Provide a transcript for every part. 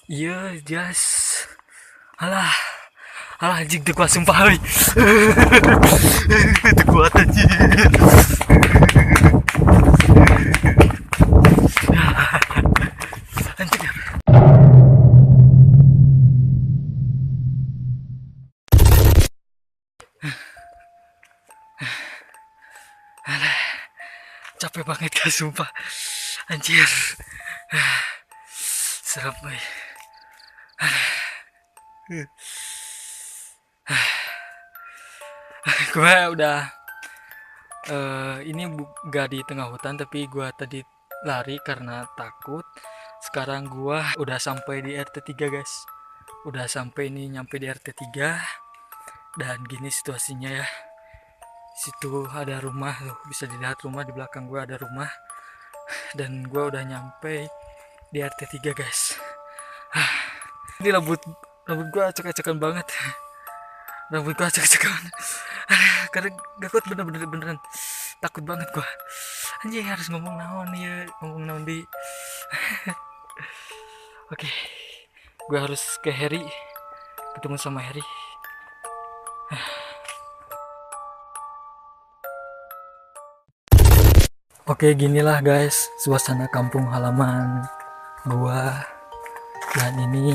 Iya, jas. Alah, alah anjing teu kuat sumpah euy. Teu kuat anjing. Anjing. Alah, capek banget kan sumpah. Anjir. Serem euy. Gue udah ini gak di tengah hutan, tapi gue tadi lari karena takut. Sekarang gue udah sampai di RT 3 guys. Udah sampai ini, nyampe di RT 3. Dan gini situasinya ya. Situ ada rumah tuh, bisa dilihat rumah di belakang gue ada rumah. Dan gue udah nyampe di RT 3 guys. Ini rambut gue acak-acakan banget. Rambut gue acak-acakan. Karena gak kuat, beneran takut banget gue. Anjing, harus ngomong naon ya, ngomong naon di. Oke, gue harus ke Harry, ketemu sama Harry. Oke, ginilah guys suasana kampung halaman gua. Dan ini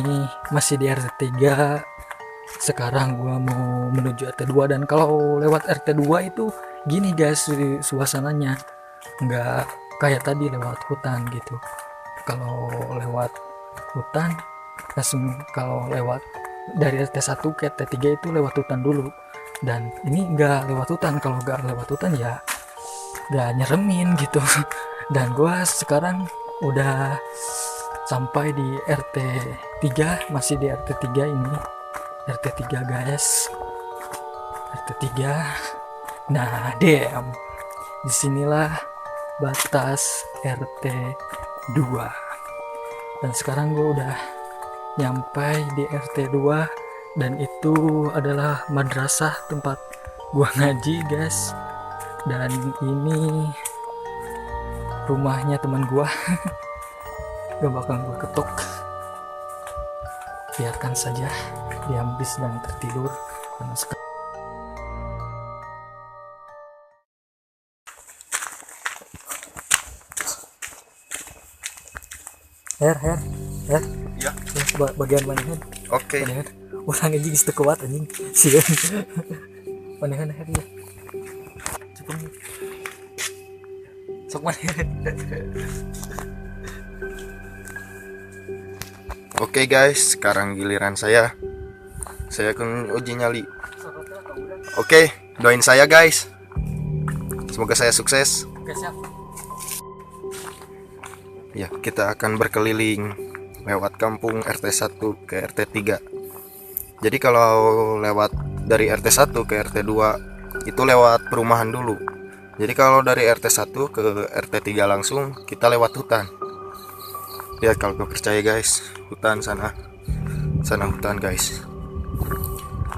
masih di RT 3. Sekarang gua mau menuju RT 2. Dan kalau lewat RT 2 itu gini guys suasananya, nggak kayak tadi lewat hutan gitu. Kalau lewat hutan langsung, kalau lewat dari RT 1 ke RT 3 itu lewat hutan dulu. Dan ini nggak lewat hutan. Kalau nggak lewat hutan ya gak nyeremin gitu. Dan gua sekarang udah sampai di RT 3, masih di RT 3 ini. RT 3 guys, RT 3. Nah, disinilah batas RT 2. Dan sekarang gue udah nyampe di RT 2. Dan itu adalah madrasah tempat gua ngaji guys. Dan ini rumahnya teman gua. Gak bakal gua ketok, biarkan saja dia habis dan tertidur karena sekarang. Her Ya. bagian mana Her? Oke. Orang anjing itu kuat anjing sih. Mana Her ya? Sok mana? Oke guys, sekarang giliran saya. Saya akan uji nyali. Oke, doain saya guys. Semoga saya sukses. Oke, siap. Ya, kita akan berkeliling lewat kampung RT 1 ke RT 3. Jadi kalau lewat dari RT 1 ke RT 2 itu lewat perumahan dulu. Jadi kalau dari RT 1 ke RT 3 langsung kita lewat hutan. Lihat kalau kau percaya guys, hutan sana hutan guys.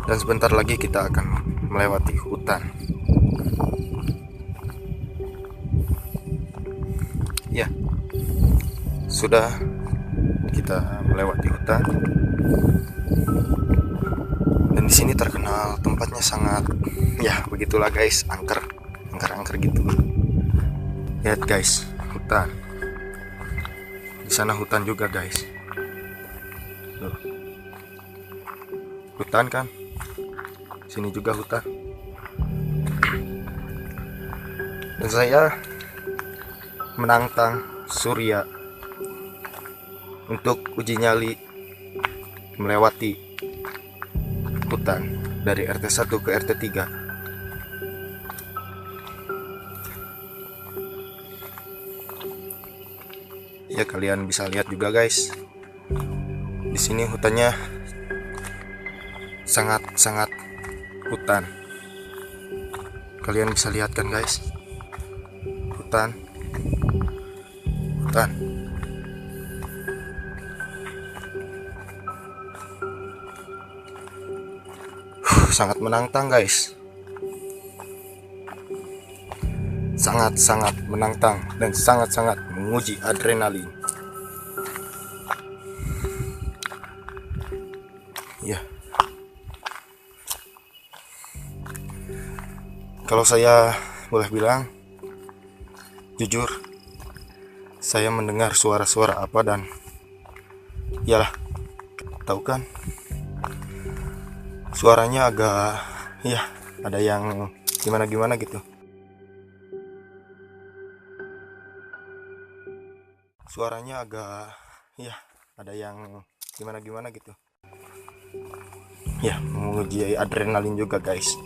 Dan sebentar lagi kita akan melewati hutan. Ya, sudah kita melewati hutan. Dan di sini terkenal tempatnya sangat, ya begitulah guys, angker gitu. Lihat guys, hutan. Di sana hutan juga guys. Tuh. Hutan kan? Sini juga hutan. Dan saya menantang Surya untuk uji nyali melewati hutan dari RT 1 ke RT 3. Ya, kalian bisa lihat juga guys. Di sini hutannya sangat hutan. Kalian bisa lihat kan guys? Hutan. Sangat menantang guys. Sangat menantang dan sangat menguji adrenalin. Kalau saya boleh bilang jujur, saya mendengar suara-suara apa dan yalah, tahu kan, suaranya agak ya ada yang gimana-gimana gitu. Suaranya agak ya ada yang gimana-gimana gitu. Ya, menguji adrenalin juga, guys.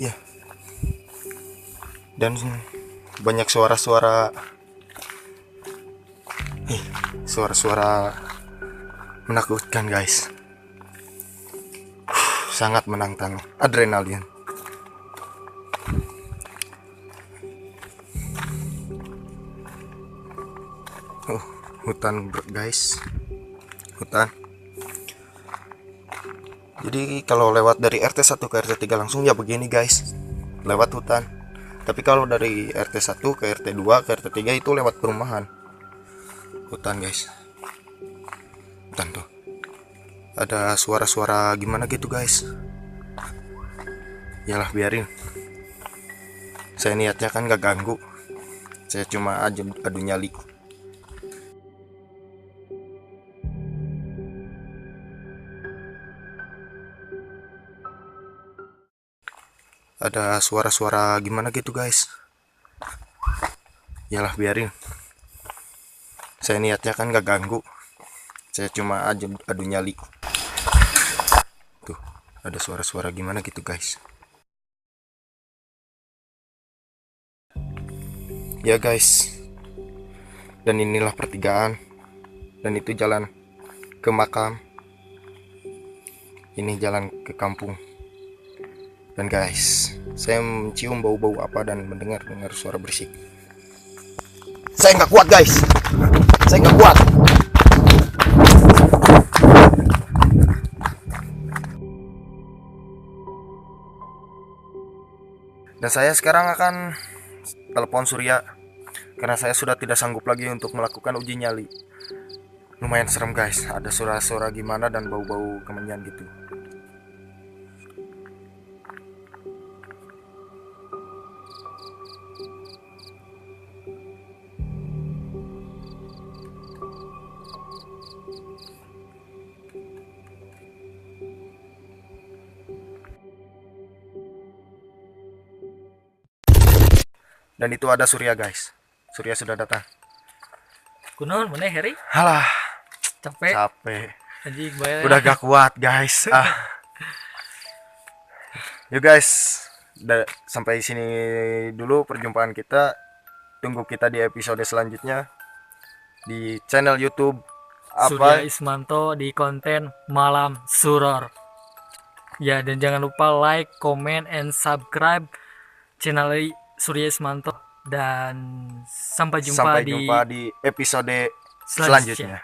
Ya. Dan banyak suara-suara suara-suara menakutkan, guys. Sangat menantang adrenalin. Hutan, guys. Hutan. Jadi kalau lewat dari RT 1 ke RT 3 langsung ya begini, guys. Lewat hutan. Tapi kalau dari RT 1 ke RT 2 ke RT 3 itu lewat perumahan. Hutan, guys. Hutan tuh. Ada suara-suara gimana gitu, guys. Yalah, biarin. Saya niatnya kan gak ganggu. Saya cuma adu nyali. Ada suara-suara gimana gitu, guys. Yalah, biarin. Saya niatnya kan gak ganggu. Saya cuma adu nyali. Tuh, ada suara-suara gimana gitu, guys. Ya, guys. Dan inilah pertigaan. Dan itu jalan ke makam. Ini jalan ke kampung. Dan guys, saya mencium bau-bau apa dan mendengar suara berisik. Saya nggak kuat, guys. Saya nggak kuat. Dan saya sekarang akan telepon Surya karena saya sudah tidak sanggup lagi untuk melakukan uji nyali. Lumayan serem, guys. Ada suara-suara gimana dan bau-bau kemenyan gitu. Dan itu ada Surya, guys. Surya sudah datang. Kunaon mana Heri? Halah, Capek. capek. Anjing bae. Udah gak kuat, guys. Yuk, guys. Sampai sini dulu perjumpaan kita. Tunggu kita di episode selanjutnya di channel YouTube Surya apa? Ismanto di konten Malam Suror. Ya, dan jangan lupa like, comment, and subscribe channel Surya Ismanto. Dan sampai jumpa Sampai jumpa di episode selanjutnya.